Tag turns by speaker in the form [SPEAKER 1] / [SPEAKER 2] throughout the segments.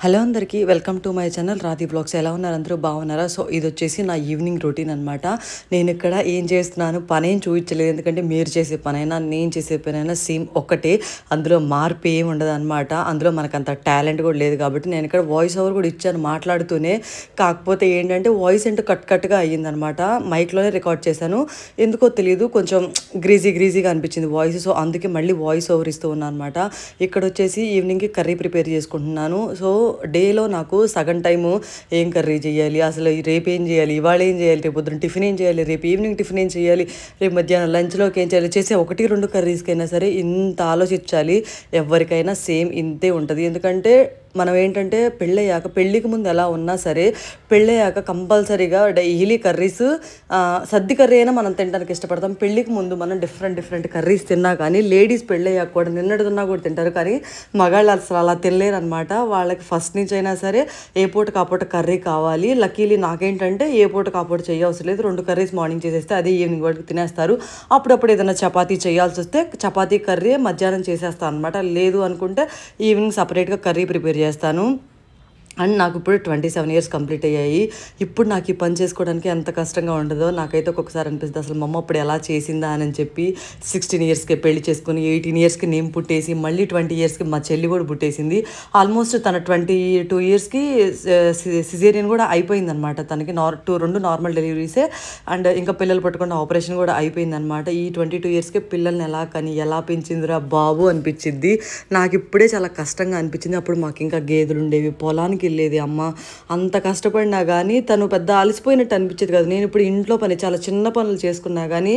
[SPEAKER 1] Hello అందరికీ welcome to my channel Radhi blogs. ఎలా ఉన్నారు? అందరూ బాగున్నారా? సో ఇది వచ్చేసి నా ఈవినింగ్ రొటీన్ అనమాట. నేను ఇక్కడ ఏం చేస్తున్నాను, పని ఏం చూపించలేదు, ఎందుకంటే మీరు చేసే పనైనా నేను చేసే పనైనా సేమ్ ఒక్కటే, అందులో మార్పు ఏమి ఉండదు అనమాట. అందులో మనకు అంత టాలెంట్ కూడా లేదు కాబట్టి నేను ఇక్కడ వాయిస్ ఓవర్ కూడా ఇచ్చాను మాట్లాడుతూనే. కాకపోతే ఏంటంటే వాయిస్ ఏంటో కట్గా అయ్యిందనమాట. మైక్లోనే రికార్డ్ చేశాను, ఎందుకో తెలియదు, కొంచెం గ్రీజీగా అనిపించింది వాయిస్. సో అందుకే మళ్ళీ వాయిస్ ఓవర్ ఇస్తూ ఉన్నాను అనమాట. ఇక్కడ వచ్చేసి ఈవినింగ్కి కర్రీ ప్రిపేర్ చేసుకుంటున్నాను. సో డేలో నాకు సగం టైము ఏం కర్రీ చేయాలి, అసలు రేపు ఏం చేయాలి, ఇవాళ ఏం చేయాలి, రేపు పొద్దున టిఫిన్ ఏం చేయాలి, రేపు ఈవినింగ్ టిఫిన్ ఏం చేయాలి, రేపు మధ్యాహ్నం లంచ్లోకి ఏం చేయాలి, చేసే 1-2 కర్రీస్కైనా సరే ఇంత ఆలోచించాలి. ఎవరికైనా సేమ్ ఇంతే ఉంటుంది. ఎందుకంటే మనం ఏంటంటే పెళ్ళికి ముందు ఎలా ఉన్నా సరే పెళ్ళయ్యాక కంపల్సరీగా డైలీ కర్రీస్, సద్ది కర్రీ అయినా మనం తినడానికి ఇష్టపడతాం. పెళ్ళికి ముందు మనం డిఫరెంట్ కర్రీస్ తిన్నా కానీ లేడీస్ పెళ్ళయ్యాక కూడా నిన్నటిదున్నా కూడా తింటారు, కానీ మగాళ్ళు అసలు అలా తినలేరు అనమాట. వాళ్ళకి ఫస్ట్ నుంచి అయినా సరే ఏ పూటకు ఆ పూట కర్రీ కావాలి. లక్కీలీ నాకేంటంటే ఏ పూటకు ఆ పూట చేయవసరం లేదు. 2 కర్రీస్ మార్నింగ్ చేసేస్తే అదే ఈవినింగ్ వరకు తినేస్తారు. అప్పుడప్పుడు ఏదైనా చపాతీ చేయాల్సి వస్తే చపాతీ కర్రీ మధ్యాహ్నం చేసేస్తాను అనమాట. లేదు అనుకుంటే ఈవినింగ్ సపరేట్గా కర్రీ ప్రిపేర్ చేస్తాను. అండ్ నాకు ఇప్పుడు 27 ఇయర్స్ కంప్లీట్ అయ్యాయి. ఇప్పుడు నాకు ఈ పని చేసుకోవడానికి ఎంత కష్టంగా ఉండదో నాకైతే ఒక్కొక్కసారి అనిపిస్తుంది, అసలు మా అమ్మ అప్పుడు ఎలా చేసిందా అని చెప్పి. 16 ఇయర్స్కి పెళ్లి చేసుకుని 18 ఇయర్స్కి నేను పుట్టేసి మళ్ళీ 20 ఇయర్స్కి మా చెల్లి కూడా పుట్టేసింది. ఆల్మోస్ట్ తన 22 ఇయర్స్కి సిజేరియన్ కూడా అయిపోయిందనమాట. తనకి 2 నార్మల్ డెలివరీసే, అండ్ ఇంకా పిల్లలు పట్టుకున్న ఆపరేషన్ కూడా అయిపోయిందనమాట. ఈ 22 ఇయర్స్కి పిల్లల్ని ఎలా కని ఎలా పెంచిందిరా బాబు అనిపించింది. నాకు ఇప్పుడే చాలా కష్టంగా అనిపించింది. అప్పుడు మాకు ఇంకా గేదెలు ఉండేవి, పొలానికి వెళ్ళేది అమ్మ. అంత కష్టపడినా కానీ తను పెద్ద అలసిపోయినట్టు అనిపించేది కదా. నేను ఇప్పుడు ఇంట్లో పని చాలా చిన్న పనులు చేసుకున్నా కానీ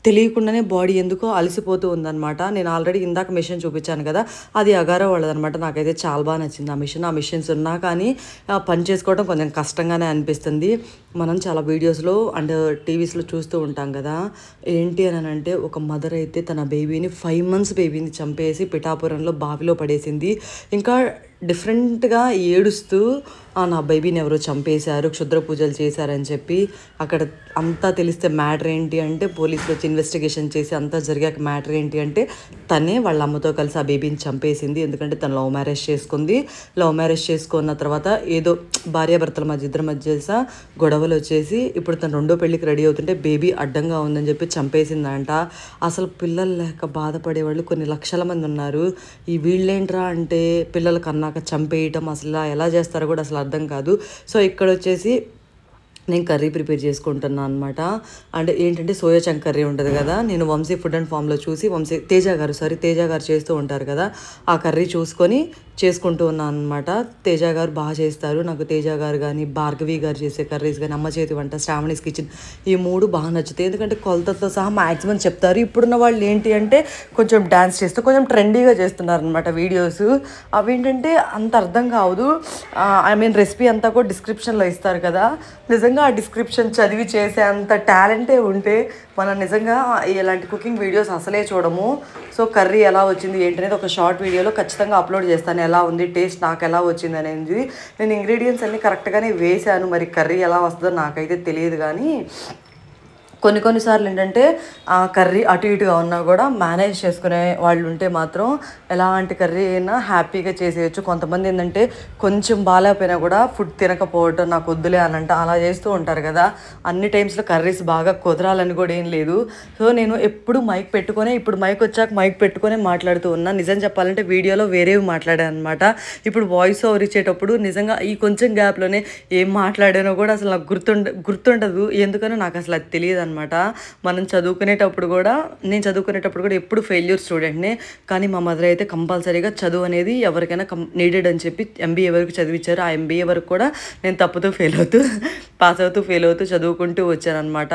[SPEAKER 1] తెలియకుండానే బాడీ ఎందుకో అలసిపోతూ ఉందన్నమాట. నేను ఆల్రెడీ ఇందాక మిషన్ చూపించాను కదా, అది అగారో వాళ్ళదనమాట. నాకైతే చాలా బాగా నచ్చింది ఆ మిషన్స్ ఉన్నా కానీ పని చేసుకోవడం కొంచెం కష్టంగానే అనిపిస్తుంది. మనం చాలా వీడియోస్లో అండ్ టీవీస్లో చూస్తూ ఉంటాం కదా. ఏంటి అని అంటే ఒక మదర్ అయితే తన బేబీని 5 months బేబీని చంపేసి పిఠాపురంలో బావిలో పడేసింది. ఇంకా డిఫరెంట్గా ఏడుస్తూ నా బేబీని ఎవరో చంపేశారు, క్షుద్ర పూజలు చేశారని చెప్పి. అక్కడ అంతా తెలిస్తే మ్యాటర్ ఏంటి అంటే పోలీసులు వచ్చి ఇన్వెస్టిగేషన్ చేసి అంతా జరిగాక మ్యాటర్ ఏంటి అంటే తనే వాళ్ళ అమ్మతో కలిసి ఆ బేబీని చంపేసింది. ఎందుకంటే తను లవ్ మ్యారేజ్ చేసుకుంది. లవ్ మ్యారేజ్ చేసుకున్న తర్వాత ఏదో భార్యాభర్తల ఇద్దరి మధ్య గొడవలు వచ్చేసి ఇప్పుడు తను 2వ పెళ్ళికి రెడీ అవుతుంటే బేబీ అడ్డంగా ఉందని చెప్పి చంపేసిందంట. అసలు పిల్లలు లేక బాధపడేవాళ్ళు కొన్ని లక్షల మంది ఉన్నారు. ఈ వీళ్ళేంట్రా అంటే పిల్లలు కన్నాక చంపేయటం అసలు ఎలా చేస్తారో కూడా అసలు అర్థం కాదు. సో ఇక్కడ వచ్చేసి నేను కర్రీ ప్రిపేర్ చేసుకుంటున్నాను అనమాట. అండ్ ఏంటంటే సోయా చంక్ కర్రీ ఉంటుంది కదా, నేను వంశీ ఫుడ్ అండ్ ఫామ్లో చూసి తేజ గారు చేస్తూ ఉంటారు కదా, ఆ కర్రీ చూసుకొని చేసుకుంటూ ఉన్నాను అనమాట. తేజ గారు బాగా చేస్తారు. నాకు తేజ గారు కానీ భార్గవి గారు చేసే కర్రీస్ కానీ అమ్మ చేతి వంట శ్రావణీస్ కిచెన్ ఈ 3 బాగా నచ్చుతాయి. ఎందుకంటే కొలతతో సహా మ్యాక్సిమం చెప్తారు. ఇప్పుడున్న వాళ్ళు ఏంటి అంటే కొంచెం డ్యాన్స్ చేస్తూ కొంచెం ట్రెండీగా చేస్తున్నారు అనమాట వీడియోస్. అవి ఏంటంటే అంత అర్థం కావదు. రెసిపీ అంతా కూడా డిస్క్రిప్షన్లో ఇస్తారు కదా. నిజంగా ఆ డిస్క్రిప్షన్ చదివి చేసే అంత టాలెంటే ఉంటే మనం నిజంగా ఇలాంటి కుకింగ్ వీడియోస్ అసలే చూడము. సో కర్రీ ఎలా వచ్చింది ఏంటనేది ఒక షార్ట్ వీడియోలో ఖచ్చితంగా అప్లోడ్ చేస్తాను. ఎలా ఉంది టేస్ట్, నాకు ఎలా వచ్చింది అనేది. నేను ఇంగ్రీడియంట్స్ అన్నీ కరెక్ట్గానే వేసాను. మరి కర్రీ ఎలా వస్తుందో నాకైతే తెలియదు, కానీ కొన్నిసార్లు ఏంటంటే కర్రీ అటు ఇటుగా ఉన్నా కూడా మేనేజ్ చేసుకునే వాళ్ళు ఉంటే మాత్రం ఎలాంటి కర్రీ అయినా హ్యాపీగా చేసేయచ్చు. కొంతమంది ఏంటంటే కొంచెం బాగాలేకపోయినా కూడా ఫుడ్ తినకపోవటం, నాకు వద్దులే అని అలా చేస్తూ ఉంటారు కదా. అన్ని టైమ్స్లో కర్రీస్ బాగా కుదరాలని కూడా ఏం లేదు. సో నేను ఎప్పుడు మైక్ పెట్టుకొని, ఇప్పుడు మైక్ వచ్చాక మైక్ పెట్టుకొని మాట్లాడుతూ ఉన్నా. నిజం చెప్పాలంటే వీడియోలో వేరేవి మాట్లాడాను అనమాట. ఇప్పుడు వాయిస్ ఓవర్ ఇచ్చేటప్పుడు నిజంగా ఈ కొంచెం గ్యాప్లోనే ఏం మాట్లాడానో కూడా అసలు నాకు గుర్తుండదు. ఎందుకనో నాకు అసలు అది తెలియదు అనమాట. నేను చదువుకునేటప్పుడు కూడా ఎప్పుడు ఫెయిల్యూర్ స్టూడెంట్నే, కానీ మా మదర్ అయితే కంపల్సరీగా చదువు అనేది ఎవరికైనా నీడెడ్ అని చెప్పి MBA వరకు చదివించారు. ఆ MBA వరకు కూడా నేను తప్పుతూ పాస్ అవుతూ ఫెయిల్ అవుతూ చదువుకుంటూ వచ్చానమాట.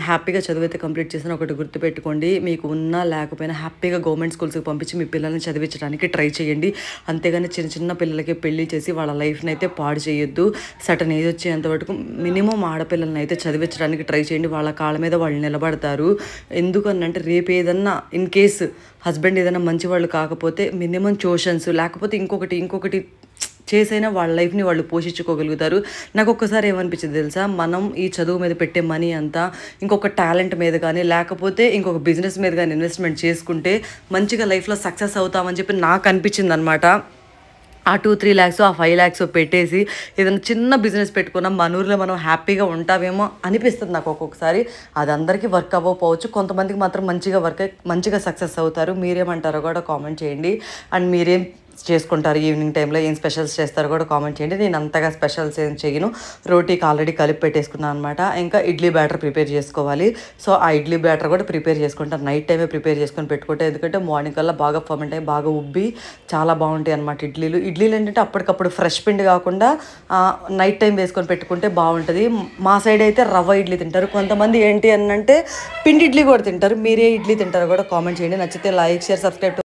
[SPEAKER 1] హ్యాపీగా చదువు అయితే కంప్లీట్ చేసిన. ఒకటి గుర్తుపెట్టుకోండి, మీకు ఉన్నా లేకపోయినా హ్యాపీగా గవర్నమెంట్ స్కూల్స్కి పంపించి మీ పిల్లల్ని చదివించడానికి ట్రై చేయండి. అంతేగాని చిన్న పిల్లలకి పెళ్లి చేసి వాళ్ళ లైఫ్ని అయితే పాడు చేయొద్దు. సటన్ ఏజ్ వచ్చేంత వరకు మినిమం ఆడపిల్లల్ని అయితే చదివించడానికి ట్రై చేయండి. వాళ్ళ కాళ్ళ మీద వాళ్ళు నిలబడతారు. ఎందుకనంటే రేపు ఏదన్నా ఇన్ కేసు హస్బెండ్ ఏదైనా మంచి వాళ్ళు కాకపోతే మినిమం ట్యూషన్స్ లేకపోతే ఇంకొకటి చేసైనా వాళ్ళ లైఫ్ని వాళ్ళు పోషించుకోగలుగుతారు. నాకు ఒక్కసారి ఏమనిపించింది తెలుసా, మనం ఈ చదువు మీద పెట్టే మనీ అంతా ఇంకొక టాలెంట్ మీద కానీ లేకపోతే ఇంకొక బిజినెస్ మీద కానీ ఇన్వెస్ట్మెంట్ చేసుకుంటే మంచిగా లైఫ్లో సక్సెస్ అవుతామని చెప్పి నాకు అనిపించింది అనమాట. ఆ 2-3 లాక్స్ ఆ 5 లాక్స్ పెట్టేసి ఏదైనా చిన్న బిజినెస్ పెట్టుకున్నాం మన ఊర్లో మనం హ్యాపీగా ఉంటామేమో అనిపిస్తుంది నాకు ఒక్కొక్కసారి. అది అందరికీ వర్క్ అవ్వకపోవచ్చు, కొంతమందికి మాత్రం మంచిగా సక్సెస్ అవుతారు. మీరేమంటారో కూడా కామెంట్ చేయండి. అండ్ మీరేం చేసుకుంటారు ఈవినింగ్ టైంలో, ఏం స్పెషల్స్ చేస్తారో కూడా కామెంట్ చేయండి. నేను అంతగా స్పెషల్స్ ఏం చేయను, రోటీకి ఆల్రెడీ కలిపి పెట్టేసుకున్నాను అనమాట. ఇంకా ఇడ్లీ బ్యాటర్ ప్రిపేర్ చేసుకోవాలి. సో ఆ ఇడ్లీ బ్యాటర్ కూడా ప్రిపేర్ చేసుకుంటాను, నైట్ టైమే ప్రిపేర్ చేసుకొని పెట్టుకుంటే, ఎందుకంటే మార్నింగ్ కల్లా బాగా ఫర్మెంట్ అయ్యి బాగా ఉబ్బి చాలా బాగుంటాయి అనమాట ఇడ్లీలు ఏంటంటే అప్పటికప్పుడు ఫ్రెష్ పిండి కాకుండా నైట్ టైం వేసుకొని పెట్టుకుంటే బాగుంటుంది. మా సైడ్ అయితే రవ్వ ఇడ్లీ తింటారు, కొంతమంది ఏంటి అని అంటే పిండి ఇడ్లీ కూడా తింటారు. మీరే ఇడ్లీ తింటారో కూడా కామెంట్ చేయండి. నచ్చితే లైక్, షేర్, సబ్స్క్రైబ్.